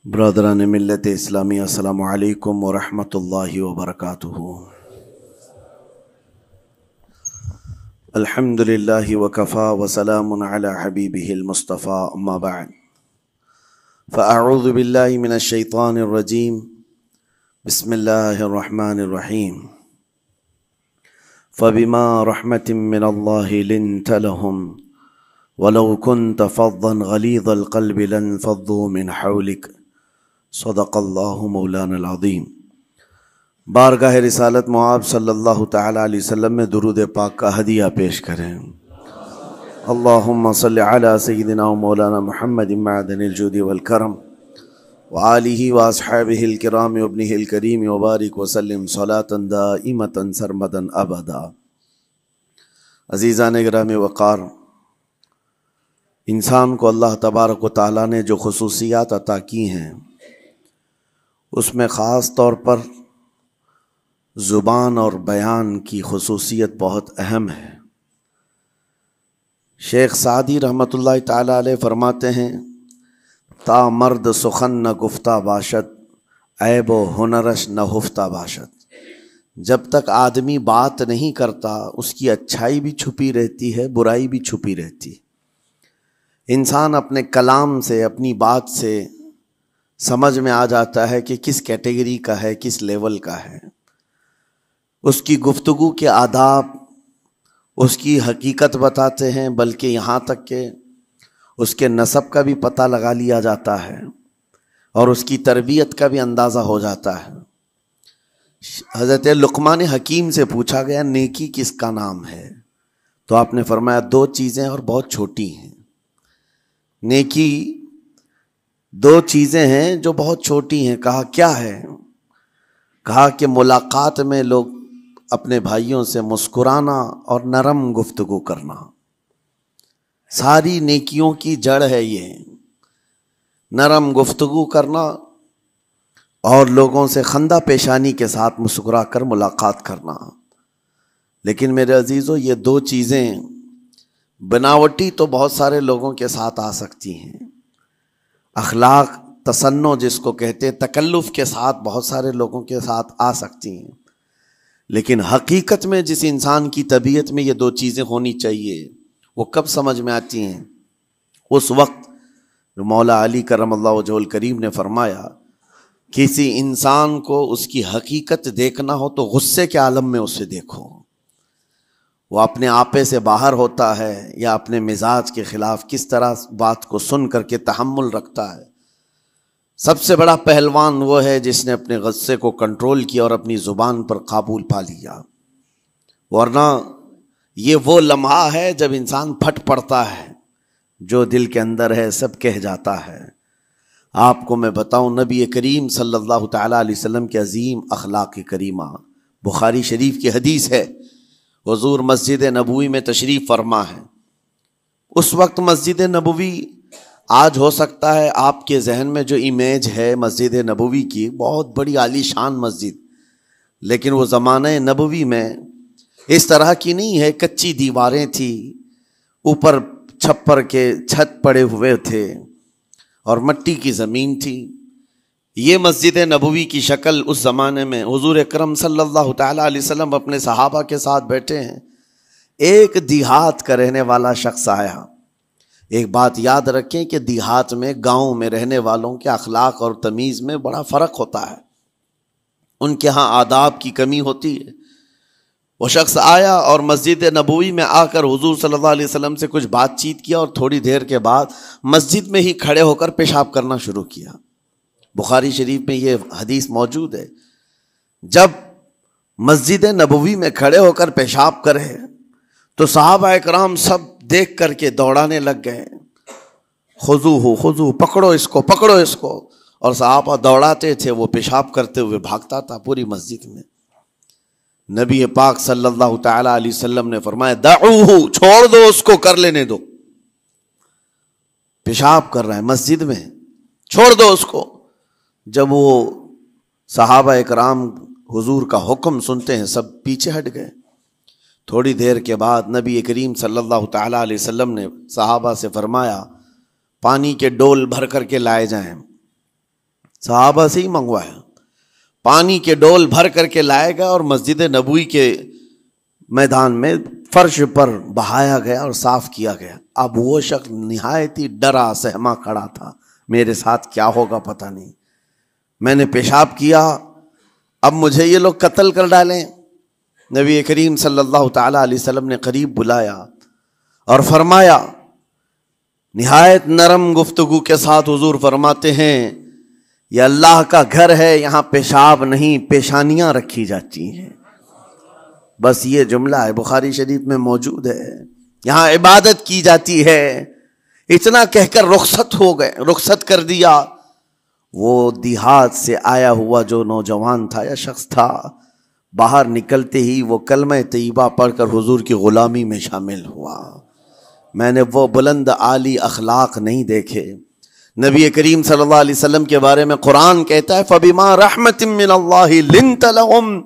برادران ملت اسلامی السلام علیکم ورحمۃ اللہ وبرکاتہ۔ الحمد للہ وکفا وسلام علی حبیبہ المصطفیٰ اما بعد فاعوذ باللہ من الشیطان الرجیم بسم اللہ الرحمن الرحیم فبما رحمت من اللہ لنت لهم ولو كنت فظا غلیظ القلب لانفضوا من حولک صدق اللہ مولانا العظیم۔ بارگاہ رسالت معاب صلی اللہ تعالی علیہ وسلم میں درود پاک کا ہدیہ پیش کریں۔ اللہم صلی علی سیدنا و مولانا محمد معدن الجود والکرم وآلہ واصحابہ الکرام وابنہ الکریم وبارک وسلم صلاة دائمة سرمدا ابدا۔ عزیزان گرامی وقار، انسان کو اللہ تبارک و تعالیٰ نے جو خصوصیات عطا کی ہیں اس میں خاص طور پر زبان اور بیان کی خصوصیت بہت اہم ہے۔ شیخ سعدی رحمۃ اللہ تعالی علیہ فرماتے ہیں تا مرد سخن نہ گفتہ باشد عیب و ہنرش نہ ہفتہ باشد۔ جب تک آدمی بات نہیں کرتا اس کی اچھائی بھی چھپی رہتی ہے، برائی بھی چھپی رہتی ہے۔ انسان اپنے کلام سے، اپنی بات سے سمجھ میں آ جاتا ہے کہ کس کیٹیگری کا ہے، کس لیول کا ہے۔ اس کی گفتگو کے آداب اس کی حقیقت بتاتے ہیں، بلکہ یہاں تک کہ اس کے نسب کا بھی پتہ لگا لیا جاتا ہے اور اس کی تربیت کا بھی اندازہ ہو جاتا ہے۔ حضرت لقمان حکیم سے پوچھا گیا نیکی کس کا نام ہے، تو آپ نے فرمایا دو چیزیں اور بہت چھوٹی ہیں۔ نیکی دو چیزیں ہیں جو بہت چھوٹی ہیں۔ کہا کیا ہے؟ کہا کہ ملاقات میں لوگ اپنے بھائیوں سے مسکرانا اور نرم گفتگو کرنا۔ ساری نیکیوں کی جڑ ہے یہ، نرم گفتگو کرنا اور لوگوں سے خندہ پیشانی کے ساتھ مسکرا کر ملاقات کرنا۔ لیکن میرے عزیزو، یہ دو چیزیں بناوٹی تو بہت سارے لوگوں کے ساتھ آ سکتی ہیں، اخلاق تصنع جس کو کہتے ہیں، تکلف کے ساتھ بہت سارے لوگوں کے ساتھ آ سکتی ہیں، لیکن حقیقت میں جس انسان کی طبیعت میں یہ دو چیزیں ہونی چاہیے وہ کب سمجھ میں آتی ہیں؟ اس وقت مولا علی کرم اللہ وجہہ الکریم نے فرمایا کسی انسان کو اس کی حقیقت دیکھنا ہو تو غصے کے عالم میں اسے دیکھو۔ وہ اپنے آپے سے باہر ہوتا ہے یا اپنے مزاج کے خلاف کس طرح بات کو سن کر کے تحمل رکھتا ہے۔ سب سے بڑا پہلوان وہ ہے جس نے اپنے غصے کو کنٹرول کیا اور اپنی زبان پر قابو پا لیا، ورنہ یہ وہ لمحہ ہے جب انسان پھٹ پڑتا ہے، جو دل کے اندر ہے سب کہہ جاتا ہے۔ آپ کو میں بتاؤں، نبی کریم صلی اللہ تعالیٰ علیہ وسلم کے عظیم اخلاق کریمہ، بخاری شریف کی حدیث ہے، حضور مسجد نبوی میں تشریف فرما ہے۔ اس وقت مسجد نبوی، آج ہو سکتا ہے آپ کے ذہن میں جو امیج ہے مسجد نبوی کی، بہت بڑی عالی شان مسجد، لیکن وہ زمانہ نبوی میں اس طرح کی نہیں ہے۔ کچی دیواریں تھی، اوپر چھپر کے چھت پڑے ہوئے تھے اور مٹی کی زمین تھی۔ یہ مسجد نبوی کی شکل اس زمانے میں حضور اکرم صلی اللہ تعالیٰ علیہ وسلم اپنے صحابہ کے ساتھ بیٹھے ہیں، ایک دیہات کا رہنے والا شخص آیا۔ ایک بات یاد رکھیں کہ دیہات میں، گاؤں میں رہنے والوں کے اخلاق اور تمیز میں بڑا فرق ہوتا ہے، ان کے ہاں آداب کی کمی ہوتی ہے۔ وہ شخص آیا اور مسجد نبوی میں آ کر حضور صلی اللہ علیہ وسلم سے کچھ بات چیت کیا اور تھوڑی دیر کے بعد مسجد میں ہی کھڑے ہو کر پیشاب کرنا شروع کیا۔ بخاری شریف میں یہ حدیث موجود ہے۔ جب مسجد نبوی میں کھڑے ہو کر پیشاب کرے تو صحابہ اکرام سب دیکھ کر کے دوڑانے لگ گئے، خذوہ خذوہ، پکڑو اس کو، پکڑو اس کو، اور صحابہ دوڑاتے تھے، وہ پیشاب کرتے ہوئے بھاگتا تھا پوری مسجد میں۔ نبی پاک صلی اللہ تعالی علیہ وسلم نے فرمایا دعوہ، چھوڑ دو اس کو، کر لینے دو، پیشاب کر رہا ہے مسجد میں، چھوڑ دو اس کو۔ جب وہ صحابہ اکرام حضور کا حکم سنتے ہیں سب پیچھے ہٹ گئے۔ تھوڑی دیر کے بعد نبی کریم صلی اللہ تعالیٰ علیہ وسلم نے صحابہ سے فرمایا پانی کے ڈول بھر کر کے لائے جائیں۔ صحابہ سے ہی منگوایا، پانی کے ڈول بھر کر کے لائے گیا اور مسجد نبوی کے میدان میں فرش پر بہایا گیا اور صاف کیا گیا۔ اب وہ شخص نہایت ہی ڈرا سہما کھڑا تھا، میرے ساتھ کیا ہوگا پتہ نہیں، میں نے پیشاب کیا، اب مجھے یہ لوگ قتل کر ڈالیں۔ نبی کریم صلی اللہ تعالی علیہ وسلم نے قریب بلایا اور فرمایا، نہایت نرم گفتگو کے ساتھ حضور فرماتے ہیں، یہ اللہ کا گھر ہے، یہاں پیشاب نہیں پیشانیاں رکھی جاتی ہیں۔ بس یہ جملہ ہے، بخاری شریف میں موجود ہے، یہاں عبادت کی جاتی ہے۔ اتنا کہہ کر رخصت ہو گئے، رخصت کر دیا۔ وہ دیہات سے آیا ہوا جو نوجوان تھا یا شخص تھا، باہر نکلتے ہی وہ کلمہ طیبہ پڑھ کر حضور کی غلامی میں شامل ہوا۔ میں نے وہ بلند عالی اخلاق نہیں دیکھے۔ نبی کریم صلی اللہ علیہ وسلم کے بارے میں قرآن کہتا ہے، فَبِمَا رَحْمَةٍ مِّنَ اللَّهِ لِنْتَ لَهُمْ،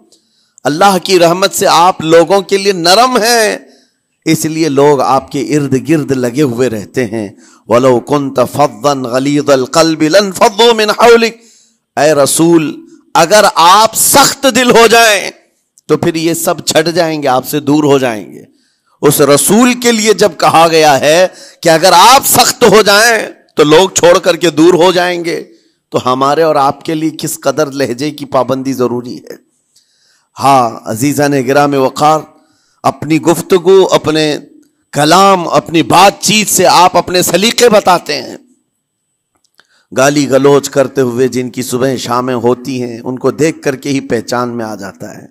اللہ کی رحمت سے آپ لوگوں کے لیے نرم ہیں، اس لیے لوگ آپ کے ارد گرد لگے ہوئے رہتے ہیں۔ وَلَوْ كُنْتَ فَظًّا غَلِيظَ الْقَلْبِ لَانفَضُّوا مِنْ حَوْلِكَ، اے رسول اگر آپ سخت دل ہو جائیں تو پھر یہ سب چھٹ جائیں گے، آپ سے دور ہو جائیں گے۔ اس رسول کے لیے جب کہا گیا ہے کہ اگر آپ سخت ہو جائیں تو لوگ چھوڑ کر کے دور ہو جائیں گے، تو ہمارے اور آپ کے لیے کس قدر لہجے کی پابندی ضروری ہے۔ ہاں عزیزان گرام وقار، اپنی گفتگو، اپنے کلام، اپنی بات چیت سے آپ اپنے سلیقے بتاتے ہیں۔ گالی گلوچ کرتے ہوئے جن کی صبح شامیں ہوتی ہیں، ان کو دیکھ کر کے ہی پہچان میں آ جاتا ہے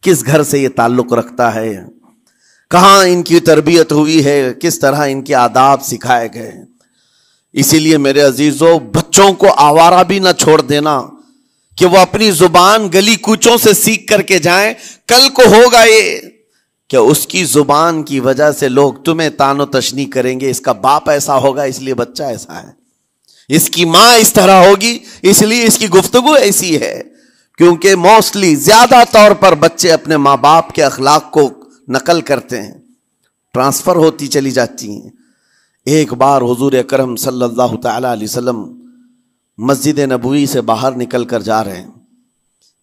کس گھر سے یہ تعلق رکھتا ہے، کہاں ان کی تربیت ہوئی ہے، کس طرح ان کے آداب سکھائے گئے۔ اسی لیے میرے عزیزو، بچوں کو آوارہ بھی نہ چھوڑ دینا کہ وہ اپنی زبان گلی کوچوں سے سیکھ کر کے جائیں۔ کل کو ہوگا یہ کہ اس کی زبان کی وجہ سے لوگ تمہیں تان و تشنیع کریں گے، اس کا باپ ایسا ہوگا اس لیے بچہ ایسا ہے، اس کی ماں اس طرح ہوگی اس لیے اس کی گفتگو ایسی ہے۔ کیونکہ موسٹلی زیادہ طور پر بچے اپنے ماں باپ کے اخلاق کو نقل کرتے ہیں، ٹرانسفر ہوتی چلی جاتی ہیں۔ ایک بار حضور اکرم صلی اللہ تعالی علیہ وسلم مسجد نبوی سے باہر نکل کر جا رہے ہیں۔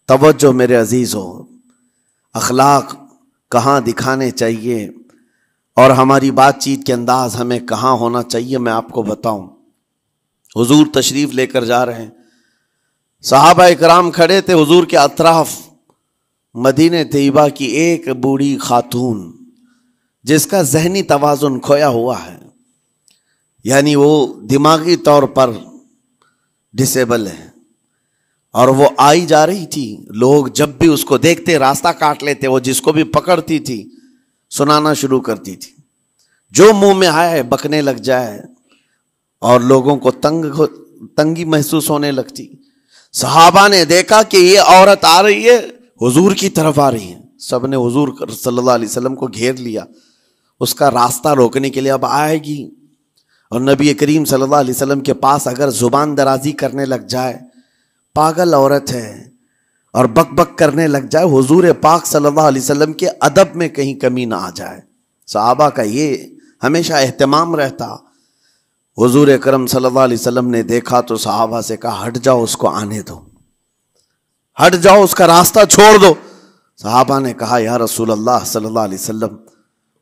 توجہ میرے عزیز ہو، اخلاق کہاں دکھانے چاہیے اور ہماری بات چیت کے انداز ہمیں کہاں ہونا چاہیے، میں آپ کو بتاؤں۔ حضور تشریف لے کر جا رہے ہیں، صحابہ اکرام کھڑے تھے، حضور کے اطراف مدینہ طیبہ کی ایک بوڑھی خاتون جس کا ذہنی توازن کھویا ہوا ہے، یعنی وہ دماغی طور پر ڈسیبل ہے، اور وہ آئی جا رہی تھی۔ لوگ جب بھی اس کو دیکھتے راستہ کاٹ لیتے، وہ جس کو بھی پکڑتی تھی سنانا شروع کرتی تھی، جو منہ میں آئے بکنے لگ جائے، اور لوگوں کو تنگی محسوس ہونے لگتی۔ صحابہ نے دیکھا کہ یہ عورت آ رہی ہے، حضور کی طرف آ رہی ہے، سب نے حضور صلی اللہ علیہ وسلم کو گھیر لیا، اس کا راستہ روکنے کے لیے اب آئے گی۔ اور نبی کریم صلی اللہ علیہ وسلم کے پاس اگر زبان درازی کرنے لگ جائے، پاگل عورت ہے، اور بک بک کرنے لگ جائے، حضور پاک صلی اللہ علیہ وسلم کے ادب میں کہیں کمی نہ آ جائے۔ صحابہ کا یہ ہمیشہ اہتمام رہتا۔ حضور اکرم صلی اللہ علیہ وسلم نے دیکھا تو صحابہ سے کہا، ہٹ جاؤ، اس کو آنے دو، ہٹ جاؤ، اس کا راستہ چھوڑ دو۔ صحابہ نے کہا، یا رسول اللہ صلی اللہ علیہ وسلم،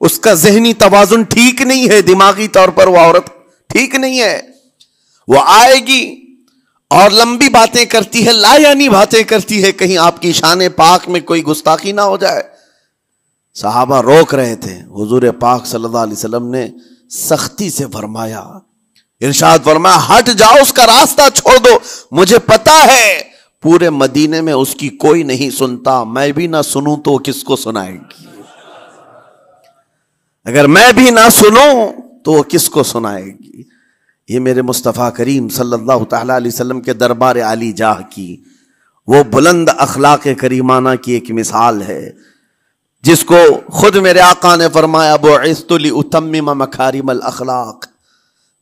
اس کا ذہنی توازن ٹھیک نہیں ہے، دماغی طور پر وہ عورت ٹھیک نہیں ہے، وہ آئے گی اور لمبی باتیں کرتی ہے، لا یعنی باتیں کرتی ہے، کہیں آپ کی شان پاک میں کوئی گستاخی نہ ہو جائے۔ صحابہ روک رہے تھے، حضور پاک صلی اللہ علیہ وسلم نے سختی سے فرمایا، ارشاد فرمایا، ہٹ جاؤ، اس کا راستہ چھوڑ دو، مجھے پتا ہے پورے مدینے میں اس کی کوئی نہیں سنتا، میں بھی نہ سنوں تو وہ کس کو سنائے گی، اگر میں بھی نہ سنوں تو وہ کس کو سنائے گی۔ یہ میرے مصطفیٰ کریم صلی اللہ تعالی علیہ وسلم کے دربار عالی جاہ کی وہ بلند اخلاق کریمانہ کی ایک مثال ہے، جس کو خود میرے آقا نے فرمایا، بعثت لأتمم مکارم الاخلاق۔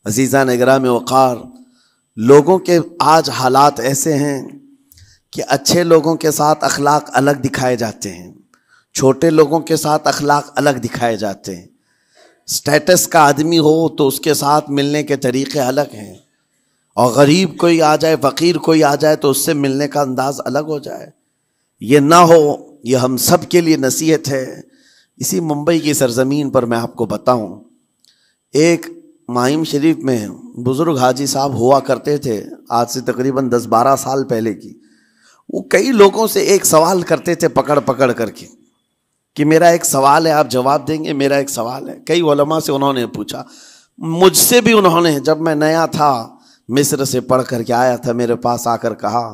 عزیزان گرام وقار، لوگوں کے آج حالات ایسے ہیں کہ اچھے لوگوں کے ساتھ اخلاق الگ دکھائے جاتے ہیں، چھوٹے لوگوں کے ساتھ اخلاق الگ دکھائے جاتے ہیں، سٹیٹس کا آدمی ہو تو اس کے ساتھ ملنے کے طریقے الگ ہیں، اور غریب کوئی آ جائے، فقیر کوئی آ جائے تو اس سے ملنے کا انداز الگ ہو جائے، یہ نہ ہو۔ یہ ہم سب کے لیے نصیحت ہے۔ اسی ممبئی کی سرزمین پر میں آپ کو بتاؤں، ایک ماہم شریف میں بزرگ حاجی صاحب ہوا کرتے تھے، آج سے تقریباً 10-12 سال پہلے کی۔ وہ کئی لوگوں سے ایک سوال کرتے تھے پکڑ پکڑ کر کے کہ میرا ایک سوال ہے، آپ جواب دیں گے، میرا ایک سوال ہے۔ کئی علماء سے انہوں نے پوچھا، مجھ سے بھی انہوں نے، جب میں نیا تھا مصر سے پڑھ کر کے آیا تھا، میرے پاس آ کر کہا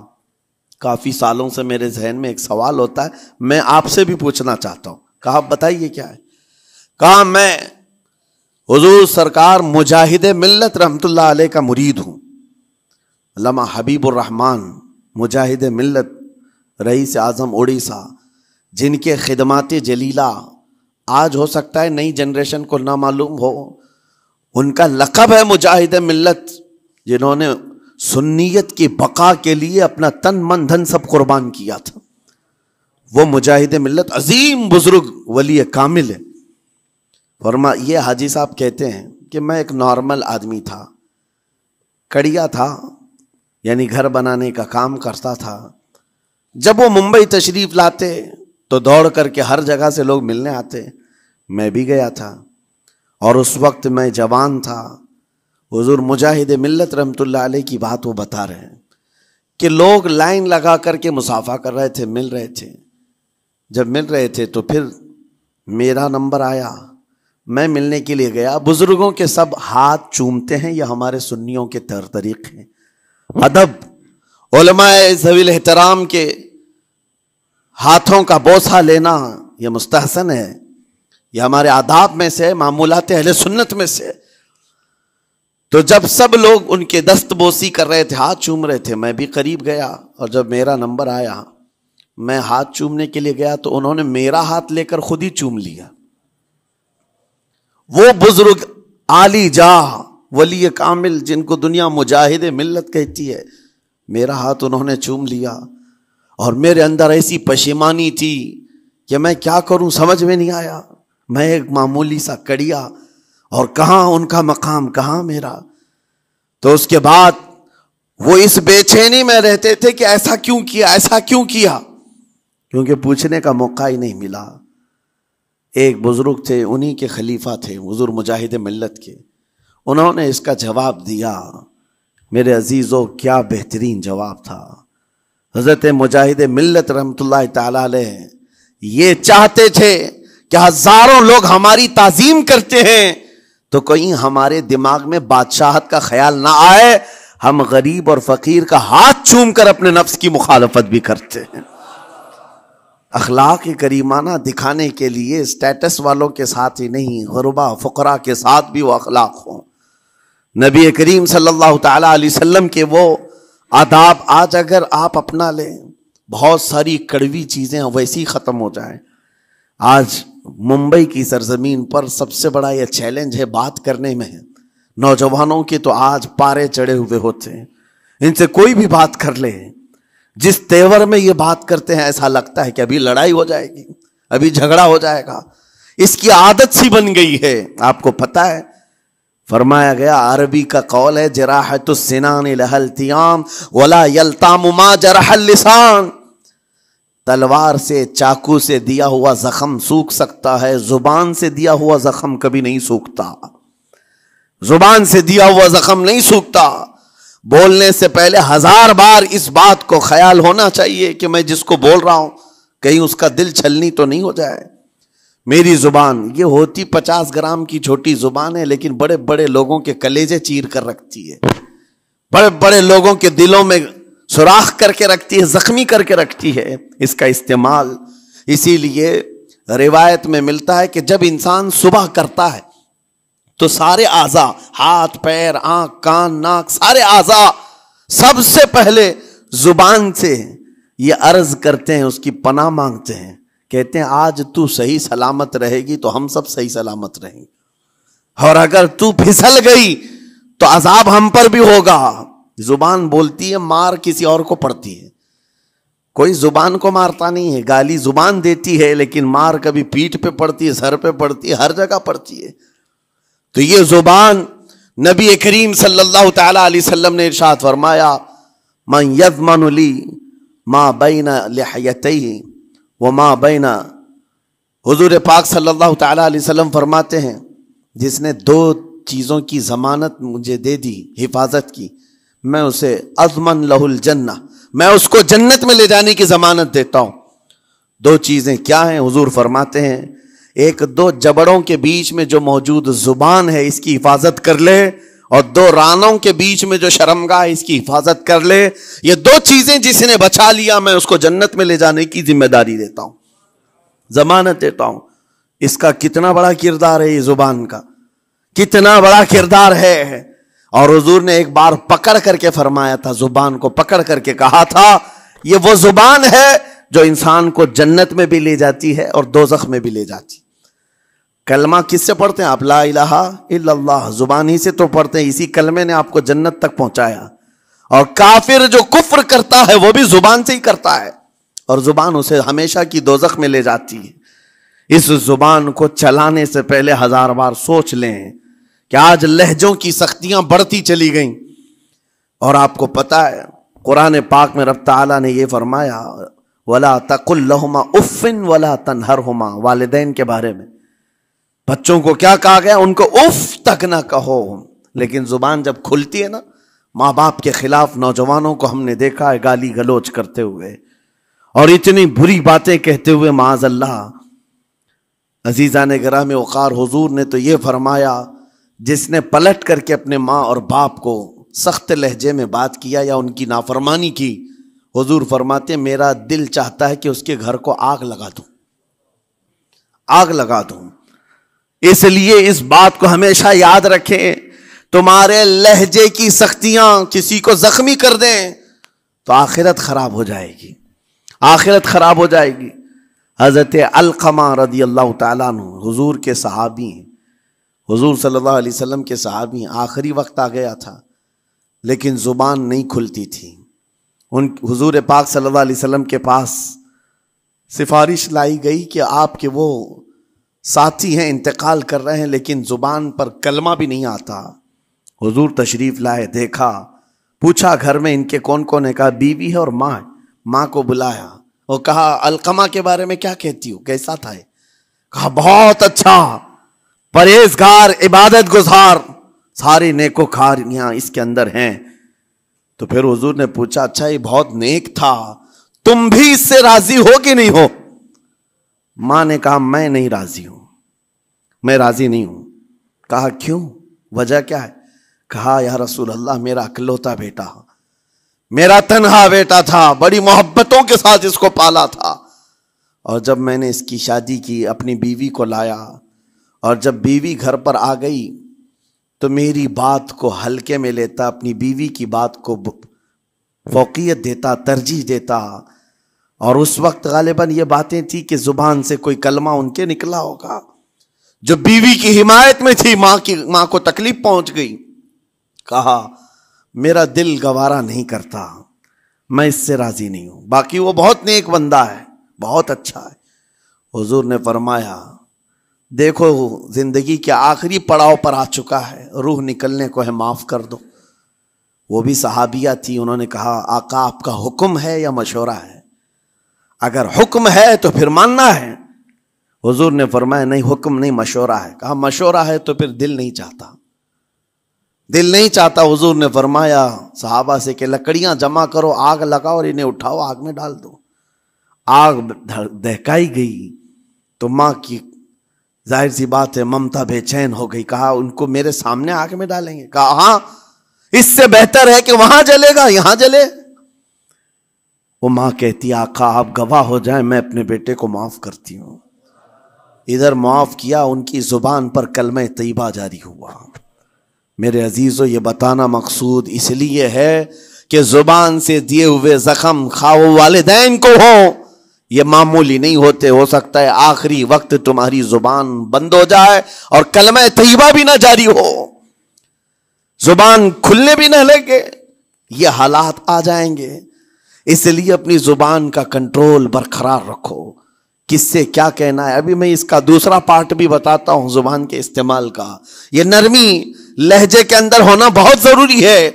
کافی سالوں سے میرے ذہن میں ایک سوال ہوتا ہے، میں آپ سے بھی پوچھنا چاہتا ہوں۔ کہا بتائیے کیا ہے؟ کہا میں حضور سرکار مجاہد ملت رحمت اللہ علیہ کا مرید ہوں، علامہ حبیب الرحمن مجاہد ملت، رئیس اعظم اڑیسہ، جن کے خدمات جلیلہ آج ہو سکتا ہے نئی جنریشن کو نہ معلوم ہو، ان کا لقب ہے مجاہد ملت، جنہوں نے سنیت کی بقا کے لیے اپنا تن من دھن سب قربان کیا تھا۔ وہ مجاہد ملت عظیم بزرگ ولی کامل ہے۔ یہ حاجی صاحب کہتے ہیں کہ میں ایک نارمل آدمی تھا، کڑیا تھا، یعنی گھر بنانے کا کام کرتا تھا۔ جب وہ ممبئی تشریف لاتے تو دوڑ کر کے ہر جگہ سے لوگ ملنے آتے، میں بھی گیا تھا، اور اس وقت میں جوان تھا۔ حضور مجاہد ملت رحمت اللہ علیہ کی بات وہ بتا رہے ہیں کہ لوگ لائن لگا کر کے مصافحہ کر رہے تھے، مل رہے تھے۔ جب مل رہے تھے تو پھر میرا نمبر آیا، میں ملنے کے لیے گیا۔ بزرگوں کے سب ہاتھ چومتے ہیں، یہ ہمارے سنیوں کے طریق ہیں۔ ادب، علماء ذوی الاحترام کے ہاتھوں کا بوسہ لینا یہ مستحسن ہے، یہ ہمارے آداب میں سے، معمولات اہل سنت میں سے۔ تو جب سب لوگ ان کے دست بوسی کر رہے تھے، ہاتھ چوم رہے تھے، میں بھی قریب گیا، اور جب میرا نمبر آیا میں ہاتھ چومنے کے لیے گیا تو انہوں نے میرا ہاتھ لے کر خود ہی چوم لیا۔ وہ بزرگ عالی جاہ ولی کامل جن کو دنیا مجاہد ملت کہتی ہے، میرا ہاتھ انہوں نے چوم لیا، اور میرے اندر ایسی پشیمانی تھی کہ میں کیا کروں سمجھ میں نہیں آیا۔ میں ایک معمولی سا کڑیا، اور کہاں ان کا مقام کہاں میرا۔ تو اس کے بعد وہ اس بے چینی میں رہتے تھے کہ ایسا کیوں کیا، ایسا کیوں کیا، کیونکہ پوچھنے کا موقع ہی نہیں ملا۔ ایک بزرگ تھے، انہی کے خلیفہ تھے حضور مجاہد ملت کے، انہوں نے اس کا جواب دیا۔ میرے عزیزوں کیا بہترین جواب تھا۔ حضرت مجاہد ملت رحمت اللہ تعالی علیہ یہ چاہتے تھے کہ ہزاروں لوگ ہماری تعظیم کرتے ہیں تو کہیں ہمارے دماغ میں بادشاہت کا خیال نہ آئے، ہم غریب اور فقیر کا ہاتھ چوم کر اپنے نفس کی مخالفت بھی کرتے ہیں۔ اخلاق کریمانہ دکھانے کے لیے اسٹیٹس والوں کے ساتھ ہی نہیں، غربا فقراء کے ساتھ بھی وہ اخلاق ہوں۔ نبی کریم صلی اللہ تعالی علیہ وسلم کے وہ آداب آج اگر آپ اپنا لیں، بہت ساری کڑوی چیزیں ویسی ختم ہو جائیں۔ آج ممبئی کی سرزمین پر سب سے بڑا یہ چیلنج ہے بات کرنے میں، نوجوانوں کے تو آج پارے چڑھے ہوئے ہوتے ہیں، ان سے کوئی بھی بات کر لے، جس تیور میں یہ بات کرتے ہیں ایسا لگتا ہے کہ ابھی لڑائی ہو جائے گی، ابھی جھگڑا ہو جائے گا۔ اس کی عادت سی بن گئی ہے۔ آپ کو پتہ ہے فرمایا گیا، عربی کا قول ہے جراحت السنان لها التیام ولا یلتام ما جرح اللسان، تلوار سے چاقو سے دیا ہوا زخم سوکھ سکتا ہے، زبان سے دیا ہوا زخم کبھی نہیں سوکھتا، زبان سے دیا ہوا زخم نہیں سوکھتا۔ بولنے سے پہلے 1000 بار اس بات کو خیال ہونا چاہیے کہ میں جس کو بول رہا ہوں کہیں اس کا دل چھلنی تو نہیں ہو جائے۔ میری زبان یہ ہوتی 50 گرام کی چھوٹی زبان ہے، لیکن بڑے بڑے لوگوں کے کلیجے چیر کر رکھتی ہے، بڑے بڑے لوگوں کے دلوں میں سوراخ کر کے رکھتی ہے، زخمی کر کے رکھتی ہے اس کا استعمال۔ اسی لیے روایت میں ملتا ہے کہ جب انسان صبح کرتا ہے تو سارے اعضاء، ہاتھ پیر آنکھ کان ناک، سارے اعضاء سب سے پہلے زبان سے یہ عرض کرتے ہیں، اس کی پناہ مانگتے ہیں، کہتے ہیں آج تو صحیح سلامت رہے گی تو ہم سب صحیح سلامت رہیں گے، اور اگر تو پھسل گئی تو عذاب ہم پر بھی ہوگا۔ زبان بولتی ہے، مار کسی اور کو پڑتی ہے، کوئی زبان کو مارتا نہیں ہے، گالی زبان دیتی ہے لیکن مار کبھی پیٹھ پہ پڑتی ہے، سر پہ پڑتی ہے، ہر جگہ پڑتی ہے۔ تو یہ زبان نبی کریم صلی اللہ تعالی علیہ وسلم نے ارشاد فرمایا من یضمن لی ما بین لحیتیہ وما بین، حضور پاک صلی اللہ تعالی علیہ وسلم فرماتے ہیں جس نے دو چیزوں کی ضمانت مجھے دے دی، حفاظت کی، میں اسے اضمن لہ الجنہ، میں اس کو جنت میں لے جانے کی ضمانت دیتا ہوں۔ دو چیزیں کیا ہیں؟ حضور فرماتے ہیں ایک دو جبڑوں کے بیچ میں جو موجود زبان ہے اس کی حفاظت کر لے، اور دو رانوں کے بیچ میں جو شرمگاہ ہے اس کی حفاظت کر لے، یہ دو چیزیں جس نے بچا لیا میں اس کو جنت میں لے جانے کی ذمہ داری دیتا ہوں، ضمانت دیتا ہوں۔ اس کا کتنا بڑا کردار ہے، یہ زبان کا کتنا بڑا کردار ہے۔ اور حضور نے ایک بار پکڑ کر کے فرمایا تھا، زبان کو پکڑ کر کے کہا تھا یہ وہ زبان ہے جو انسان کو جنت میں بھی لے جاتی ہے اور دوزخ میں بھی لے جاتی۔ کلمہ کس سے پڑھتے ہیں آپ؟ لا الہ الا اللہ، زبان ہی سے تو پڑھتے ہیں، اسی کلمے نے آپ کو جنت تک پہنچایا۔ اور کافر جو کفر کرتا ہے وہ بھی زبان سے ہی کرتا ہے، اور زبان اسے ہمیشہ کی دوزخ میں لے جاتی ہے۔ اس زبان کو چلانے سے پہلے 1000 بار سوچ لیں کہ آج لہجوں کی سختیاں بڑھتی چلی گئیں، اور آپ کو پتہ ہے قرآن پاک میں رب تعالیٰ نے یہ فرمایا وَلَا تَقُلْ لَهُمَا اُفٍّ وَلَا تَنْهَرْهُمَا، والدین کے بارے میں بچوں کو کیا کہا گیا؟ ان کو اف تک نہ کہو۔ لیکن زبان جب کھلتی ہے نا، ماں باپ کے خلاف نوجوانوں کو ہم نے دیکھا ہے گالی گلوچ کرتے ہوئے اور اتنی بری باتیں کہتے ہوئے، معاذ اللہ۔ عزیزان گرامی وقار، حضور نے تو یہ فرمایا جس نے پلٹ کر کے اپنے ماں اور باپ کو سخت لہجے میں بات کیا یا ان کی نافرمانی کی، حضور فرماتے ہیں میرا دل چاہتا ہے کہ اس کے گھر کو آگ لگا دوں، آگ لگا دوں۔ اس لیے اس بات کو ہمیشہ یاد رکھیں، تمہارے لہجے کی سختیاں کسی کو زخمی کر دیں تو آخرت خراب ہو جائے گی، آخرت خراب ہو جائے گی۔ حضرت علقمہ رضی اللہ تعالیٰ عنہ حضور کے صحابی ہیں، حضور صلی اللہ علیہ وسلم کے صحابی ہیں۔ آخری وقت آ گیا تھا لیکن زبان نہیں کھلتی تھی۔ حضور پاک صلی اللہ علیہ وسلم کے پاس سفارش لائی گئی کہ آپ کے وہ ساتھی ہیں انتقال کر رہے ہیں لیکن زبان پر کلمہ بھی نہیں آتا۔ حضور تشریف لائے، دیکھا، پوچھا گھر میں ان کے کون کون ہے؟ کہا بیوی ہے اور ماں ہے۔ ماں کو بلایا اور کہا علقمہ کے بارے میں کیا کہتی ہو، کیسا تھا ہے؟ کہا بہت اچھا، پرہیزگار، عبادت گزار، ساری نیکوکاریاں اس کے اندر ہیں۔ تو پھر حضور نے پوچھا اچھا یہ بہت نیک تھا، تم بھی اس سے راضی ہو کہ نہیں ہو؟ ماں نے کہا میں نہیں راضی ہوں، میں راضی نہیں ہوں۔ کہا کیوں، وجہ کیا ہے؟ کہا یا رسول اللہ میرا اکلوتا بیٹا، میرا تنہا بیٹا تھا، بڑی محبتوں کے ساتھ اس کو پالا تھا، اور جب میں نے اس کی شادی کی اپنی بیوی کو لایا، اور جب بیوی گھر پر آ گئی تو میری بات کو ہلکے میں لیتا، اپنی بیوی کی بات کو فوقیت دیتا، ترجیح دیتا۔ اور اس وقت غالباً یہ باتیں تھی کہ زبان سے کوئی کلمہ ان کے نکلا ہوگا جو بیوی کی حمایت میں تھی، ماں کو تکلیف پہنچ گئی۔ کہا میرا دل گوارا نہیں کرتا، میں اس سے راضی نہیں ہوں، باقی وہ بہت نیک بندہ ہے، بہت اچھا ہے۔ حضور نے فرمایا دیکھو زندگی کے آخری پڑاؤ پر آ چکا ہے، روح نکلنے کو ہے، معاف کر دو۔ وہ بھی صحابیہ تھی، انہوں نے کہا آقا آپ کا حکم ہے یا مشورہ ہے؟ اگر حکم ہے تو پھر ماننا ہے۔ حضور نے فرمایا نہیں، حکم نہیں، مشورہ ہے۔ کہا مشورہ ہے تو پھر دل نہیں چاہتا، دل نہیں چاہتا۔ حضور نے فرمایا صحابہ سے کہ لکڑیاں جمع کرو، آگ لگاؤ اور انہیں اٹھاؤ، آگ میں ڈال دو۔ آگ دہکائی گئی تو ماں کی ظاہر سی بات ہے ممتا بے چین ہو گئی۔ کہا ان کو میرے سامنے آگ میں ڈالیں گے؟ کہا ہاں، اس سے بہتر ہے کہ وہاں جلے گا، یہاں جلے۔ وہ ماں کہتی آقا آپ گواہ ہو جائیں، میں اپنے بیٹے کو معاف کرتی ہوں۔ ادھر معاف کیا، ان کی زبان پر کلمہ طیبہ جاری ہوا۔ میرے عزیزو یہ بتانا مقصود اس لیے ہے کہ زبان سے دیے ہوئے زخم خواہ والدین کو ہو، یہ معمولی نہیں ہوتے۔ ہو سکتا ہے آخری وقت تمہاری زبان بند ہو جائے اور کلمہ طیبہ بھی نہ جاری ہو، زبان کھلنے بھی نہ لگے، یہ حالات آ جائیں گے۔ اس لیے اپنی زبان کا کنٹرول برقرار رکھو، کس سے کیا کہنا ہے۔ ابھی میں اس کا دوسرا پارٹ بھی بتاتا ہوں زبان کے استعمال کا۔ یہ نرمی لہجے کے اندر ہونا بہت ضروری ہے،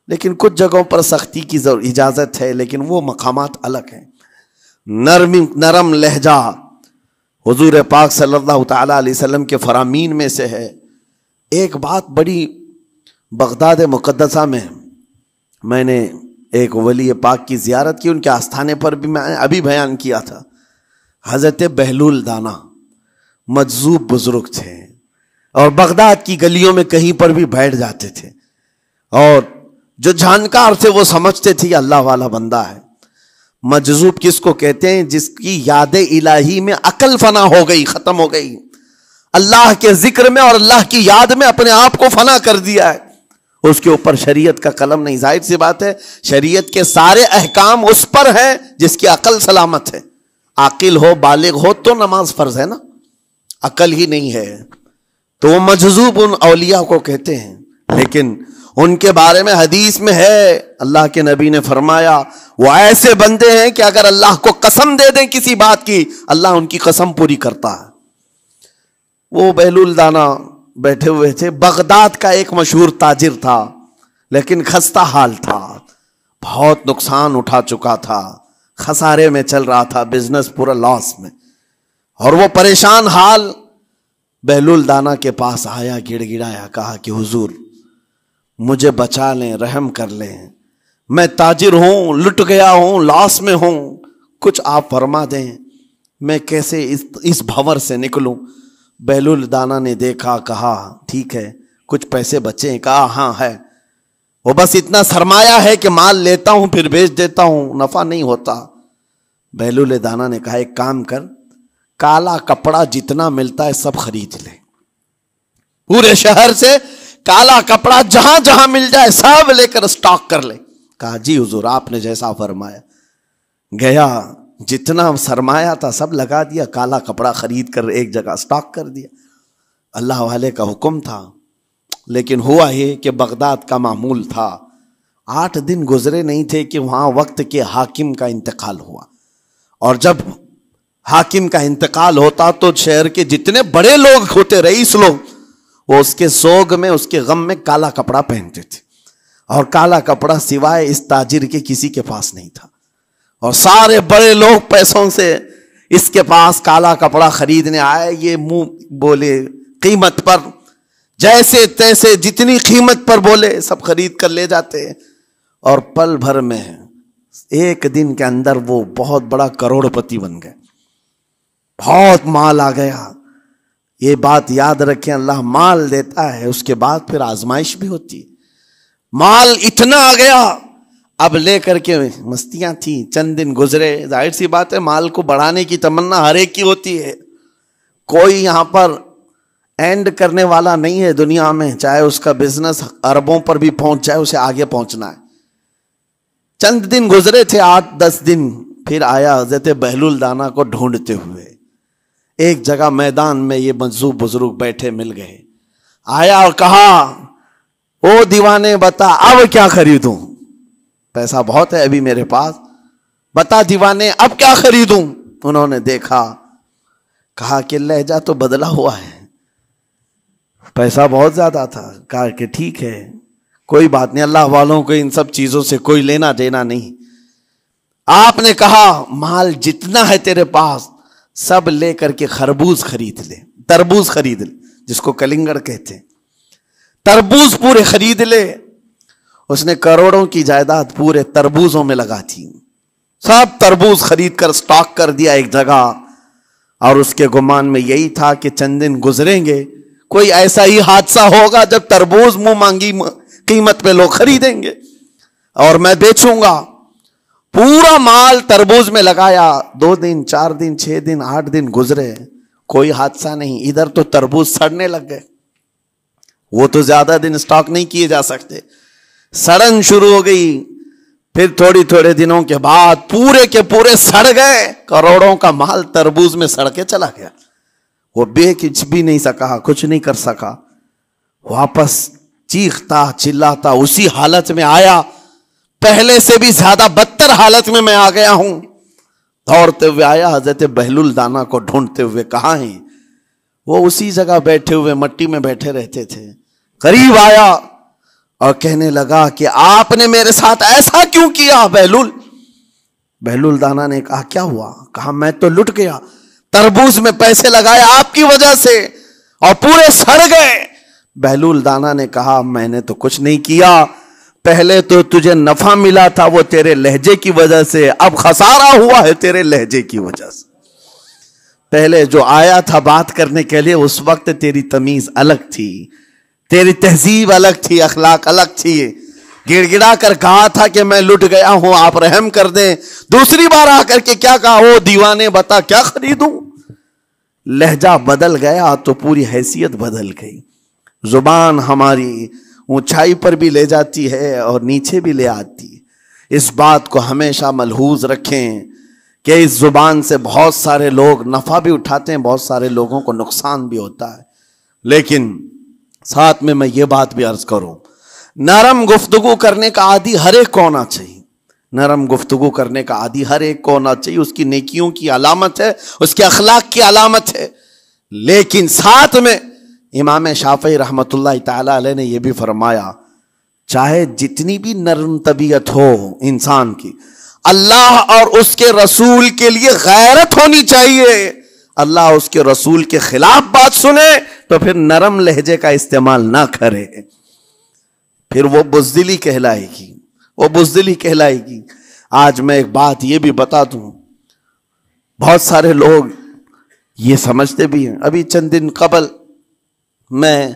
لیکن کچھ جگہوں پر سختی کی اجازت ہے، لیکن وہ مقامات الگ ہیں۔ نرم لہجہ حضور پاک صلی اللہ تعالی علیہ وسلم کے فرامین میں سے ہے۔ ایک بات بڑی، بغداد مقدسہ میں نے ایک ولی پاک کی زیارت کی، ان کے آستانے پر بھی میں ابھی بیان کیا تھا۔ حضرت بہلول دانا مجذوب بزرگ تھے، اور بغداد کی گلیوں میں کہیں پر بھی بیٹھ جاتے تھے، اور جو جانکار تھے وہ سمجھتے تھے یہ اللہ والا بندہ ہے۔ مجذوب کس کو کہتے ہیں؟ جس کی یاد الہی میں عقل فنا ہو گئی، ختم ہو گئی، اللہ کے ذکر میں اور اللہ کی یاد میں اپنے آپ کو فنا کر دیا ہے، اس کے اوپر شریعت کا قلم نہیں۔ ظاہر سی بات ہے شریعت کے سارے احکام اس پر ہیں جس کی عقل سلامت ہے۔ عاقل ہو، بالغ ہو تو نماز فرض ہے نا، عقل ہی نہیں ہے تو وہ مجذوب ان اولیاء کو کہتے ہیں۔ لیکن ان کے بارے میں حدیث میں ہے، اللہ کے نبی نے فرمایا وہ ایسے بندے ہیں کہ اگر اللہ کو قسم دے دیں کسی بات کی، اللہ ان کی قسم پوری کرتا ہے۔ وہ بہلول دانا بیٹھے ہوئے تھے، بغداد کا ایک مشہور تاجر تھا، لیکن خستہ حال تھا، بہت نقصان اٹھا چکا تھا، خسارے میں چل رہا تھا، بزنس پورا لاس میں، اور وہ پریشان حال بہلول دانا کے پاس آیا، گڑ گڑایا، کہا کہ حضور مجھے بچا لیں، رحم کر لیں، میں تاجر ہوں، لٹ گیا ہوں، لاس میں ہوں، کچھ آپ فرما دیں، میں کیسے اس بھنور سے نکلوں؟ بہلول دانا نے دیکھا، کہا ٹھیک ہے کچھ پیسے بچے ہیں؟ کہا ہاں ہے، وہ بس اتنا سرمایہ ہے کہ مال لیتا ہوں پھر بیچ دیتا ہوں، نفع نہیں ہوتا۔ بہلول دانا نے کہا ایک کام کر، کالا کپڑا جتنا ملتا ہے سب خرید لے، پورے شہر سے کالا کپڑا جہاں جہاں مل جائے سب لے کر اسٹاک کر لے۔ کہا جی حضور آپ نے جیسا فرمایا۔ گیا، جتنا سرمایہ تھا سب لگا دیا، کالا کپڑا خرید کر ایک جگہ اسٹاک کر دیا۔ اللہ والے کا حکم تھا، لیکن ہوا یہ کہ بغداد کا معمول تھا، 8 دن گزرے نہیں تھے کہ وہاں وقت کے حاکم کا انتقال ہوا، اور جب حاکم کا انتقال ہوتا تو شہر کے جتنے بڑے لوگ ہوتے، رئیس لوگ، وہ اس کے سوگ میں، اس کے غم میں کالا کپڑا پہنتے تھے، اور کالا کپڑا سوائے اس تاجر کے کسی کے پاس نہیں تھا، اور سارے بڑے لوگ پیسوں سے اس کے پاس کالا کپڑا خریدنے آئے، یہ منہ بولے قیمت پر، جیسے تیسے جتنی قیمت پر بولے سب خرید کر لے جاتے، اور پل بھر میں ایک دن کے اندر وہ بہت بڑا کروڑ پتی بن گئے، بہت مال آ گیا۔ یہ بات یاد رکھیں، اللہ مال دیتا ہے، اس کے بعد پھر آزمائش بھی ہوتی ہے۔ مال اتنا آ گیا، اب لے کر کے مستیاں تھیں، چند دن گزرے، ظاہر سی بات ہے مال کو بڑھانے کی تمنا ہر ایک کی ہوتی ہے، کوئی یہاں پر اینڈ کرنے والا نہیں ہے دنیا میں، چاہے اس کا بزنس اربوں پر بھی پہنچ جائے، اسے آگے پہنچنا ہے۔ چند دن گزرے تھے، 8-10 دن، پھر آیا حضرت بہلول دانا کو ڈھونڈتے ہوئے، ایک جگہ میدان میں یہ مجذوب بزرگ بیٹھے مل گئے، آیا اور کہا او دیوانے بتا اب کیا خریدوں؟ پیسہ بہت ہے ابھی میرے پاس، بتا دیوانے اب کیا خریدوں؟ انہوں نے دیکھا، کہا کہ لہجہ تو بدلا ہوا ہے، پیسہ بہت زیادہ تھا، کہا کہ ٹھیک ہے کوئی بات نہیں، اللہ والوں کو ان سب چیزوں سے کوئی لینا دینا نہیں۔ آپ نے کہا مال جتنا ہے تیرے پاس سب لے کر کے خربوز خرید لے، تربوز خرید لے، جس کو کلنگڑ کہتے ہیں، تربوز پورے خرید لے۔ اس نے کروڑوں کی جائیداد پورے تربوزوں میں لگا تھی، سب تربوز خرید کر سٹاک کر دیا ایک جگہ، اور اس کے گمان میں یہی تھا کہ چند دن گزریں گے، کوئی ایسا ہی حادثہ ہوگا جب تربوز منہ مانگی قیمت پہ لوگ خریدیں گے اور میں بیچوں گا۔ پورا مال تربوز میں لگایا، 2 دن 4 دن 6 دن 8 دن گزرے، کوئی حادثہ نہیں، ادھر تو تربوز سڑنے لگ گئے، وہ تو زیادہ دن سٹاک نہیں کیے جا سکتے، سڑن شروع ہو گئی، پھر تھوڑے دنوں کے بعد پورے کے پورے سڑ گئے، کروڑوں کا مال تربوز میں سڑ کے چلا گیا، وہ کچھ بھی نہیں سکا، کچھ نہیں کر سکا، واپس چیختا چلاتا اسی حالت میں آیا، پہلے سے بھی زیادہ بدتر حالت میں میں آ گیا ہوں، دوڑتے ہوئے آیا، حضرت بہلول دانا کو ڈھونڈتے ہوئے، کہاں ہیں؟ وہ اسی جگہ بیٹھے ہوئے مٹی میں بیٹھے رہتے تھے، قریب آیا اور کہنے لگا کہ آپ نے میرے ساتھ ایسا کیوں کیا بہلول؟ بہلول دانا نے کہا کیا ہوا؟ کہا میں تو لٹ گیا، تربوز میں پیسے لگائے آپ کی وجہ سے اور پورے سڑ گئے۔ بہلول دانا نے کہا میں نے تو کچھ نہیں کیا، پہلے تو تجھے نفع ملا تھا وہ تیرے لہجے کی وجہ سے، اب خسارہ ہوا ہے تیرے لہجے کی وجہ سے۔ پہلے جو آیا تھا بات کرنے کے لیے اس وقت تیری تمیز الگ تھی، تیری تہذیب الگ تھی، اخلاق الگ تھی، گڑ گڑا کر کہا تھا کہ میں لٹ گیا ہوں آپ رحم کر دیں۔ دوسری بار آ کر کے کیا کہا؟ او دیوانے بتا کیا خریدوں؟ لہجہ بدل گیا تو پوری حیثیت بدل گئی۔ زبان ہماری اونچائی پر بھی لے جاتی ہے اور نیچے بھی لے آتی ہے۔ اس بات کو ہمیشہ ملحوظ رکھیں کہ اس زبان سے بہت سارے لوگ نفع بھی اٹھاتے ہیں، بہت سارے لوگوں کو نقصان بھی ہوتا ہے۔ لیکن ساتھ میں یہ بات بھی عرض کروں، نرم گفتگو کرنے کا عادی ہر ایک کو ہونا چاہیے، نرم گفتگو کرنے کا عادی ہر ایک کو ہونا چاہیے، اس کی نیکیوں کی علامت ہے، اس کے اخلاق کی علامت ہے۔ لیکن ساتھ میں امام شافعی رحمت اللہ تعالی علیہ نے یہ بھی فرمایا، چاہے جتنی بھی نرم طبیعت ہو انسان کی، اللہ اور اس کے رسول کے لیے غیرت ہونی چاہیے۔ اللہ اس کے رسول کے خلاف بات سنے تو پھر نرم لہجے کا استعمال نہ کرے، پھر وہ بزدلی کہلائے گی، وہ بزدلی کہلائے گی۔ آج میں ایک بات یہ بھی بتا دوں، بہت سارے لوگ یہ سمجھتے بھی ہیں، ابھی چند دن قبل میں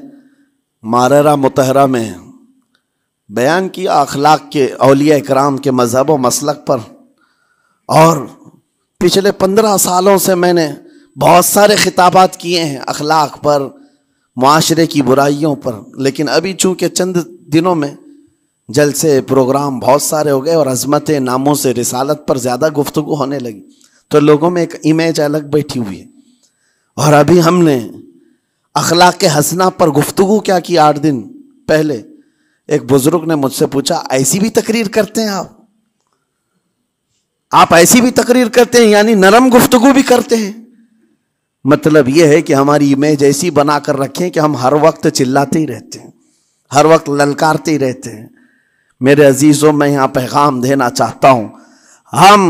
ماررہ مطہرہ میں بیان کیا اخلاق کے، اولیاء اکرام کے مذہب و مسلک پر، اور پچھلے 15 سالوں سے میں نے بہت سارے خطابات کیے ہیں اخلاق پر، معاشرے کی برائیوں پر، لیکن ابھی چونکہ چند دنوں میں جلسے پروگرام بہت سارے ہو گئے اور عظمت ناموس رسالت پر زیادہ گفتگو ہونے لگی تو لوگوں میں ایک امیج الگ بیٹھی ہوئی ہے۔ اور ابھی ہم نے اخلاق حسنہ پر گفتگو کیا کی 8 دن پہلے، ایک بزرگ نے مجھ سے پوچھا ایسی بھی تقریر کرتے ہیں آپ ایسی بھی تقریر کرتے ہیں، یعنی نرم گفتگو بھی کرتے ہیں؟ مطلب یہ ہے کہ ہماری امیج ایسی بنا کر رکھیں کہ ہم ہر وقت چلاتے ہی رہتے ہیں، ہر وقت للکارتے ہی رہتے ہیں۔ میرے عزیزوں، میں یہاں پیغام دینا چاہتا ہوں، ہم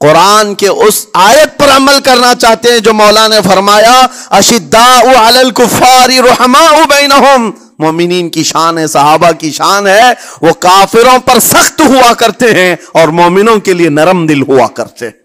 قرآن کے اس آیت پر عمل کرنا چاہتے ہیں جو مولا نے فرمایا اشداء علی الکفار رحماء بینہم، مومنین کی شان ہے، صحابہ کی شان ہے، وہ کافروں پر سخت ہوا کرتے ہیں اور مومنوں کے لیے نرم دل ہوا کرتے ہیں۔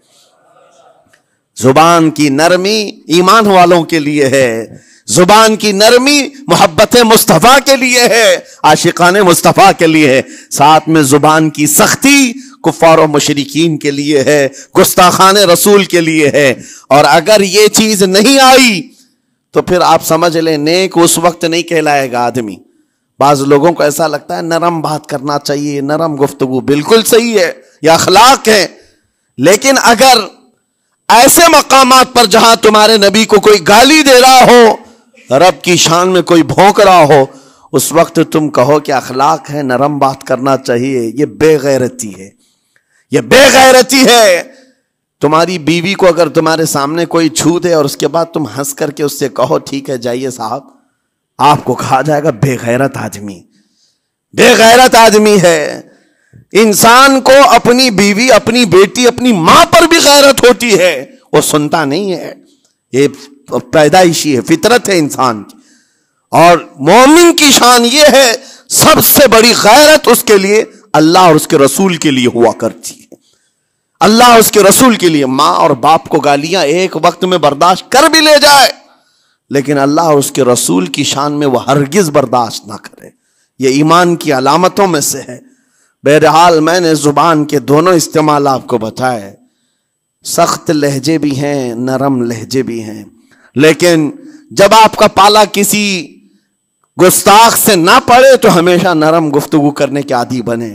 زبان کی نرمی ایمان والوں کے لیے ہے، زبان کی نرمی محبت مصطفیٰ کے لیے ہے، عاشقان مصطفیٰ کے لیے ہے، ساتھ میں زبان کی سختی کفار و مشرکین کے لیے ہے، گستاخان رسول کے لیے ہے۔ اور اگر یہ چیز نہیں آئی تو پھر آپ سمجھ لیں نیک اس وقت نہیں کہلائے گا آدمی۔ بعض لوگوں کو ایسا لگتا ہے نرم بات کرنا چاہیے، نرم گفتگو، بالکل صحیح ہے، یہ اخلاق ہے، لیکن اگر ایسے مقامات پر جہاں تمہارے نبی کو کوئی گالی دے رہا ہو، رب کی شان میں کوئی بھونک رہا ہو، اس وقت تم کہو کہ اخلاق ہے، نرم بات کرنا چاہیے، یہ بے غیرتی ہے، یہ بے غیرتی ہے۔ تمہاری بیوی کو اگر تمہارے سامنے کوئی چھو دے اور اس کے بعد تم ہنس کر کے اس سے کہو ٹھیک ہے جائیے صاحب، آپ کو کہا جائے گا بے غیرت آدمی، بے غیرت آدمی ہے۔ انسان کو اپنی بیوی، اپنی بیٹی، اپنی ماں پر بھی غیرت ہوتی ہے، وہ سنتا نہیں ہے، یہ پیدائشی ہے، فطرت ہے انسان کی۔ اور مومن کی شان یہ ہے سب سے بڑی غیرت اس کے لیے اللہ اور اس کے رسول کے لیے ہوا کرتی ہے، اللہ اور اس کے رسول کے لیے۔ ماں اور باپ کو گالیاں ایک وقت میں برداشت کر بھی لے جائے، لیکن اللہ اور اس کے رسول کی شان میں وہ ہرگز برداشت نہ کرے، یہ ایمان کی علامتوں میں سے ہے۔ بہرحال میں نے زبان کے دونوں استعمال آپ کو بتائے، سخت لہجے بھی ہیں، نرم لہجے بھی ہیں، لیکن جب آپ کا پالا کسی گستاخ سے نہ پڑے تو ہمیشہ نرم گفتگو کرنے کے عادی بنے۔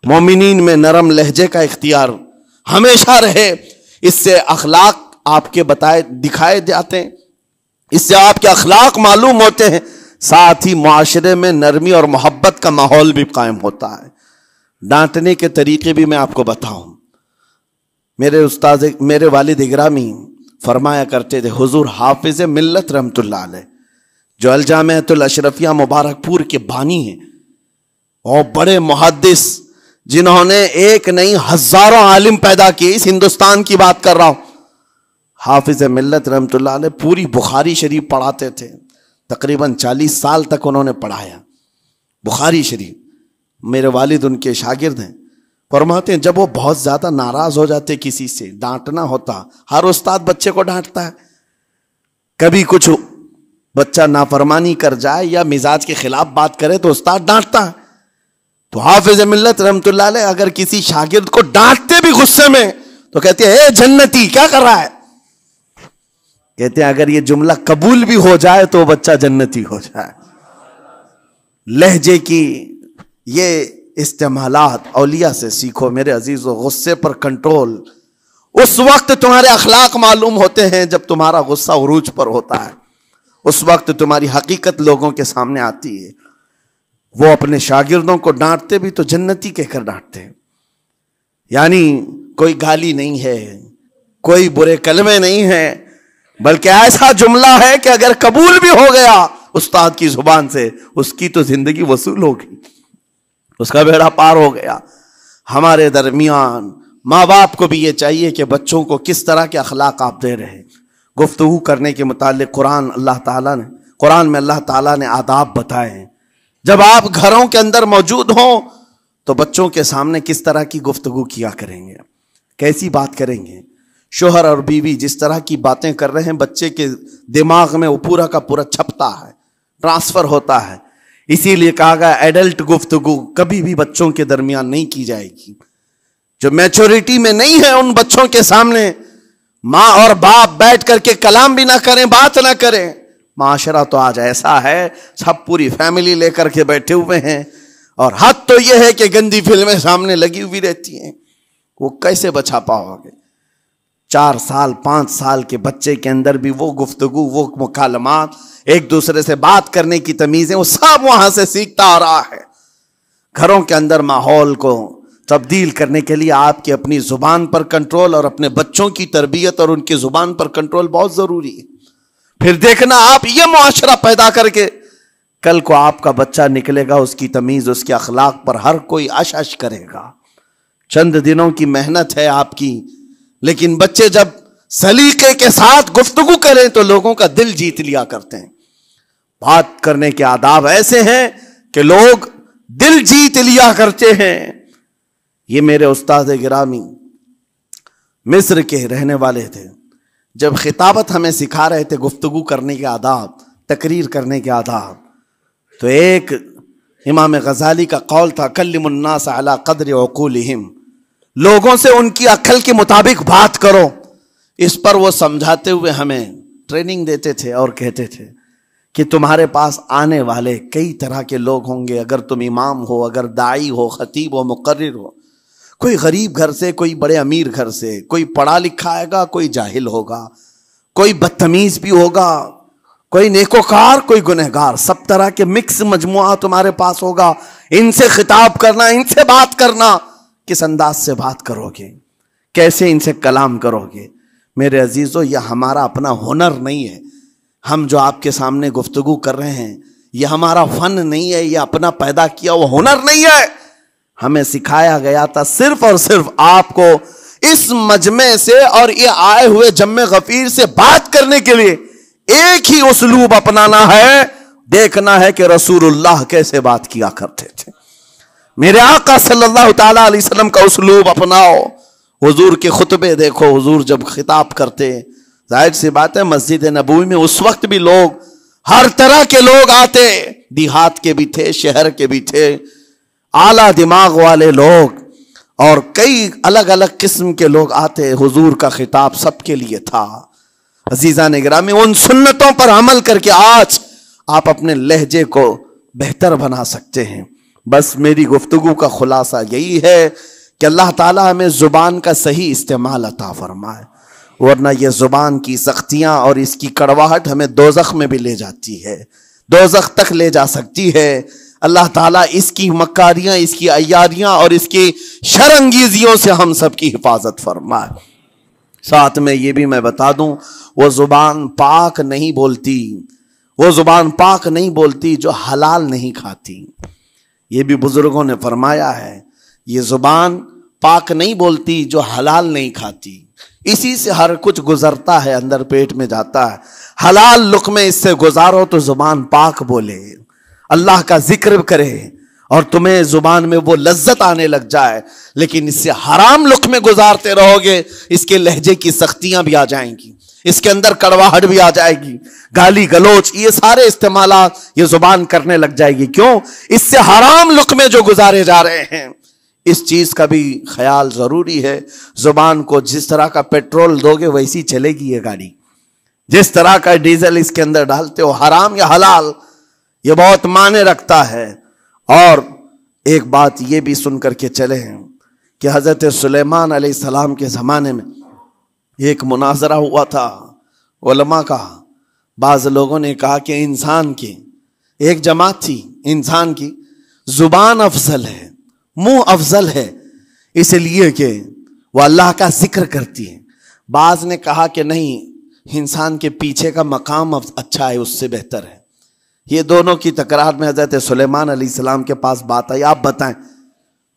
مومنین میں نرم لہجے کا اختیار ہمیشہ رہے، اس سے اخلاق آپ کے بتائے دکھائے جاتے ہیں، اس سے آپ کے اخلاق معلوم ہوتے ہیں، ساتھ ہی معاشرے میں نرمی اور محبت کا ماحول بھی قائم ہوتا ہے۔ ڈانٹنے کے طریقے بھی میں آپ کو بتاؤں، میرے والد اگرامی فرمایا کرتے تھے، حضور حافظ ملت رحمت اللہ علیہ جو الجامعۃ الاشرفیہ مبارک پور کے بانی ہیں اور بڑے محدث، جنہوں نے ایک نہیں ہزاروں عالم پیدا کیے. اس ہندوستان کی بات کر رہا ہوں. حافظ ملت رحمۃ اللہ علیہ پوری بخاری شریف پڑھاتے تھے. تقریباً 40 سال تک انہوں نے پڑھایا بخاری شریف. میرے والد ان کے شاگرد ہیں. فرماتے ہیں جب وہ بہت زیادہ ناراض ہو جاتے کسی سے، ڈانٹنا ہوتا، ہر استاد بچے کو ڈانٹتا ہے، کبھی کچھ بچہ نافرمانی کر جائے یا مزاج کے خلاف بات کرے تو استاد ڈانٹتا ہے. تو حافظ ملت رحمۃ اللہ علیہ اگر کسی شاگرد کو ڈانٹتے بھی غصے میں تو کہتے ہیں اے جنتی کیا کر رہا ہے. کہتے ہیں اگر یہ جملہ قبول بھی ہو جائے تو بچہ جنتی ہو جائے. لہجے کی یہ استعمالات اولیاء سے سیکھو میرے عزیزو. غصے پر کنٹرول اس وقت تمہارے اخلاق معلوم ہوتے ہیں جب تمہارا غصہ عروج پر ہوتا ہے. اس وقت تمہاری حقیقت لوگوں کے سامنے آتی ہے. وہ اپنے شاگردوں کو ڈانٹتے بھی تو جنتی کہہ کر ڈانٹتے ہیں. یعنی کوئی گالی نہیں ہے، کوئی برے کلمے نہیں ہیں، بلکہ ایسا جملہ ہے کہ اگر قبول بھی ہو گیا استاد کی زبان سے اس کی تو زندگی وصول ہوگی، اس کا بیڑا پار ہو گیا. ہمارے درمیان ماں باپ کو بھی یہ چاہیے کہ بچوں کو کس طرح کے اخلاق آپ دے رہے ہیں. گفتگو کرنے کے متعلق قرآن میں اللہ تعالیٰ نے آداب بتائے ہیں. جب آپ گھروں کے اندر موجود ہوں تو بچوں کے سامنے کس طرح کی گفتگو کیا کریں گے، کیسی بات کریں گے. شوہر اور بیوی جس طرح کی باتیں کر رہے ہیں بچے کے دماغ میں وہ پورا کا پورا چھپتا ہے، ٹرانسفر ہوتا ہے. اسی لیے کہا گیا ایڈلٹ گفتگو کبھی بھی بچوں کے درمیان نہیں کی جائے گی. جو میچورٹی میں نہیں ہے ان بچوں کے سامنے ماں اور باپ بیٹھ کر کے کلام بھی نہ کریں، بات نہ کریں. معاشرہ تو آج ایسا ہے سب پوری فیملی لے کر کے بیٹھے ہوئے ہیں اور حد تو یہ ہے کہ گندی فلمیں سامنے لگی ہوئی رہتی ہیں. وہ کیسے بچا پاؤ گے؟ 4 سال 5 سال کے بچے کے اندر بھی وہ گفتگو، وہ مکالمات، ایک دوسرے سے بات کرنے کی تمیزیں، وہ سب وہاں سے سیکھتا آ رہا ہے. گھروں کے اندر ماحول کو تبدیل کرنے کے لیے آپ کی اپنی زبان پر کنٹرول اور اپنے بچوں کی تربیت اور ان کی زبان پر کنٹرول بہت ضروری ہے. پھر دیکھنا آپ یہ معاشرہ پیدا کر کے کل کو آپ کا بچہ نکلے گا، اس کی تمیز، اس کے اخلاق پر ہر کوئی اش اش کرے گا. چند دنوں کی محنت ہے آپ کی، لیکن بچے جب سلیقے کے ساتھ گفتگو کریں تو لوگوں کا دل جیت لیا کرتے ہیں. بات کرنے کے آداب ایسے ہیں کہ لوگ دل جیت لیا کرتے ہیں. یہ میرے استاد گرامی مصر کے رہنے والے تھے. جب خطابت ہمیں سکھا رہے تھے گفتگو کرنے کے آداب، تقریر کرنے کے آداب، تو ایک امام غزالی کا قول تھا کلم الناس علی قدر عقولہم، لوگوں سے ان کی عقل کے مطابق بات کرو. اس پر وہ سمجھاتے ہوئے ہمیں ٹریننگ دیتے تھے اور کہتے تھے کہ تمہارے پاس آنے والے کئی طرح کے لوگ ہوں گے. اگر تم امام ہو، اگر داعی ہو، خطیب ہو، مقرر ہو، کوئی غریب گھر سے، کوئی بڑے امیر گھر سے، کوئی پڑھا لکھا آئے گا، کوئی جاہل ہوگا، کوئی بدتمیز بھی ہوگا، کوئی نیکوکار، کوئی گنہگار، سب طرح کے مکس مجموعہ تمہارے پاس ہوگا. ان سے خطاب کرنا، ان سے بات کرنا، کس انداز سے بات کرو گے، کیسے ان سے کلام کرو گے. میرے عزیزو یہ ہمارا اپنا ہنر نہیں ہے. ہم جو آپ کے سامنے گفتگو کر رہے ہیں یہ ہمارا فن نہیں ہے، یہ اپنا پیدا کیا وہ ہنر نہیں ہے. ہمیں سکھایا گیا تھا صرف اور صرف آپ کو اس مجمع سے اور یہ آئے ہوئے جمع غفیر سے بات کرنے کے لیے ایک ہی اسلوب اپنانا ہے. دیکھنا ہے کہ رسول اللہ کیسے بات کیا کرتے تھے. میرے آقا صلی اللہ تعالیٰ علیہ وسلم کا اسلوب اپناؤ. حضور کے خطبے دیکھو، حضور جب خطاب کرتے، ظاہر سی بات ہے مسجد نبوی میں اس وقت بھی لوگ، ہر طرح کے لوگ آتے، دیہات کے بھی تھے، شہر کے بھی تھے، اعلیٰ دماغ والے لوگ اور کئی الگ الگ قسم کے لوگ آتے. حضور کا خطاب سب کے لیے تھا. عزیزان گرامی، ان سنتوں پر عمل کر کے آج آپ اپنے لہجے کو بہتر بنا سکتے ہیں. بس میری گفتگو کا خلاصہ یہی ہے کہ اللہ تعالیٰ ہمیں زبان کا صحیح استعمال عطا فرمائے، ورنہ یہ زبان کی سختیاں اور اس کی کڑواہٹ ہمیں دوزخ میں بھی لے جاتی ہے، دوزخ تک لے جا سکتی ہے. اللہ تعالیٰ اس کی مکاریاں، اس کی عیاریاں اور اس کی شرانگیزیوں سے ہم سب کی حفاظت فرمائے. ساتھ میں یہ بھی میں بتا دوں، وہ زبان پاک نہیں بولتی، وہ زبان پاک نہیں بولتی جو حلال نہیں کھاتی. یہ بھی بزرگوں نے فرمایا ہے، یہ زبان پاک نہیں بولتی جو حلال نہیں کھاتی. اسی سے ہر کچھ گزرتا ہے، اندر پیٹ میں جاتا ہے. حلال لقمے اس سے گزارو تو زبان پاک بولے، اللہ کا ذکر کرے اور تمہیں زبان میں وہ لذت آنے لگ جائے. لیکن اس سے حرام لقمے گزارتے رہو گے، اس کے لہجے کی سختیاں بھی آ جائیں گی، اس کے اندر کڑواہٹ بھی آ جائے گی، گالی گلوچ یہ سارے استعمالات یہ زبان کرنے لگ جائے گی. کیوں؟ اس سے حرام لقمے جو گزارے جا رہے ہیں. اس چیز کا بھی خیال ضروری ہے. زبان کو جس طرح کا پیٹرول دو گے ویسی چلے گی یہ گاڑی. جس طرح کا ڈیزل اس کے اندر ڈالتے ہو، حرام یا حلال، یہ بہت معنی رکھتا ہے. اور ایک بات یہ بھی سن کر کے چلے ہیں کہ حضرت سلیمان علیہ السلام کے زمانے میں ایک مناظرہ ہوا تھا علماء کا. بعض لوگوں نے کہا کہ انسان کی ایک جماعت تھی، انسان کی زبان افضل ہے، منہ افضل ہے، اس لیے کہ وہ اللہ کا ذکر کرتی ہے. بعض نے کہا کہ نہیں، انسان کے پیچھے کا مقام اچھا ہے، اس سے بہتر ہے. یہ دونوں کی تکرار میں حضرت سلیمان علیہ السلام کے پاس بات آئی، آپ بتائیں.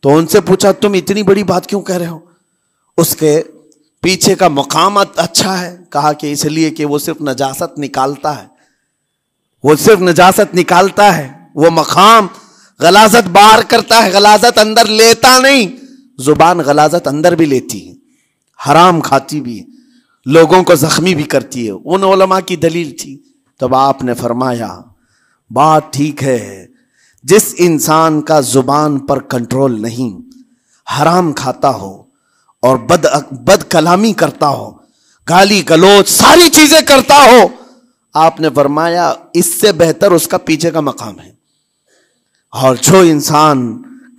تو ان سے پوچھا تم اتنی بڑی بات کیوں کہہ رہے ہو؟ اس کے پیچھے کا مقام اچھا ہے. کہا کہ اس لیے کہ وہ صرف نجاست نکالتا ہے، وہ صرف نجاست نکالتا ہے، وہ مقام غلاظت باہر کرتا ہے، غلاظت اندر لیتا نہیں. زبان غلاظت اندر بھی لیتی ہے، حرام کھاتی بھی ہے، لوگوں کو زخمی بھی کرتی ہے. ان علماء کی دلیل تھی. تب آپ نے فرمایا بات ٹھیک ہے، جس انسان کا زبان پر کنٹرول نہیں، حرام کھاتا ہو اور بد کلامی کرتا ہو، گالی گلوچ ساری چیزیں کرتا ہو، آپ نے فرمایا اس سے بہتر اس کا پیچھے کا مقام ہے. اور جو انسان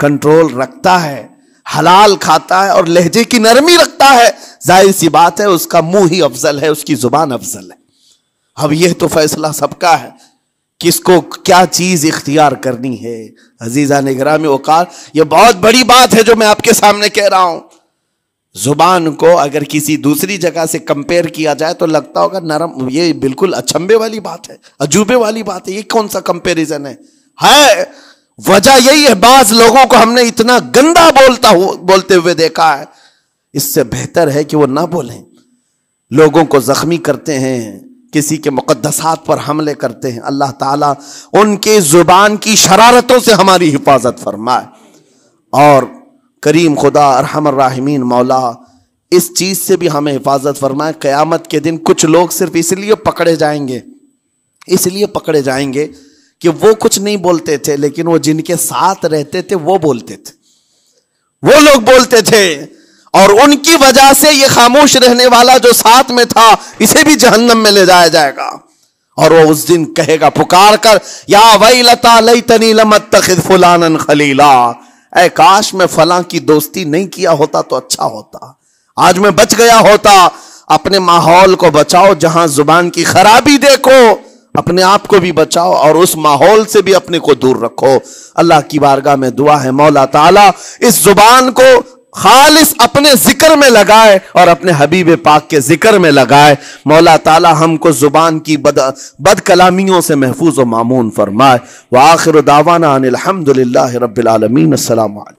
کنٹرول رکھتا ہے، حلال کھاتا ہے اور لہجے کی نرمی رکھتا ہے، ظاہر سی بات ہے اس کا منہ ہی افضل ہے، اس کی زبان افضل ہے. اب یہ تو فیصلہ سب کا ہے، کس کو کیا چیز اختیار کرنی ہے. عزیزان گرامی اوقات، یہ بہت بڑی بات ہے جو میں آپ کے سامنے کہہ رہا ہوں. زبان کو اگر کسی دوسری جگہ سے کمپیئر کیا جائے تو لگتا ہوگا نرم، یہ بالکل اچنبے والی بات ہے، عجوبے والی بات ہے، یہ کون سا کمپیریزن ہے. وجہ یہی ہے، بعض لوگوں کو ہم نے اتنا گندا بولتے ہوئے دیکھا ہے. اس سے بہتر ہے کہ وہ نہ بولیں. لوگوں کو زخمی کرتے ہیں، کسی کے مقدسات پر حملے کرتے ہیں. اللہ تعالیٰ ان کے زبان کی شرارتوں سے ہماری حفاظت فرمائے. اور کریم خدا ارحم الراحمین مولا اس چیز سے بھی ہمیں حفاظت فرمائے. قیامت کے دن کچھ لوگ صرف اس لیے پکڑے جائیں گے کہ وہ کچھ نہیں بولتے تھے، لیکن وہ جن کے ساتھ رہتے تھے وہ بولتے تھے، وہ لوگ بولتے تھے، اور ان کی وجہ سے یہ خاموش رہنے والا جو ساتھ میں تھا اسے بھی جہنم میں لے جایا جائے گا. اور وہ اس دن کہے گا پکار کر، یا ویلتا لیتنی لم اتخذ فلانا خلیلا، اے کاش میں فلاں کی دوستی نہیں کیا ہوتا تو اچھا ہوتا، آج میں بچ گیا ہوتا. اپنے ماحول کو بچاؤ، جہاں زبان کی خرابی دیکھو اپنے آپ کو بھی بچاؤ اور اس ماحول سے بھی اپنے کو دور رکھو. اللہ کی بارگاہ میں دعا ہے مولا تعالیٰ اس زبان کو خالص اپنے ذکر میں لگائے اور اپنے حبیب پاک کے ذکر میں لگائے. مولا تعالیٰ ہم کو زبان کی بد کلامیوں سے محفوظ و مامون فرمائے. وآخر دعوانا ان الحمد للہ رب العالمین. السلام علیکم.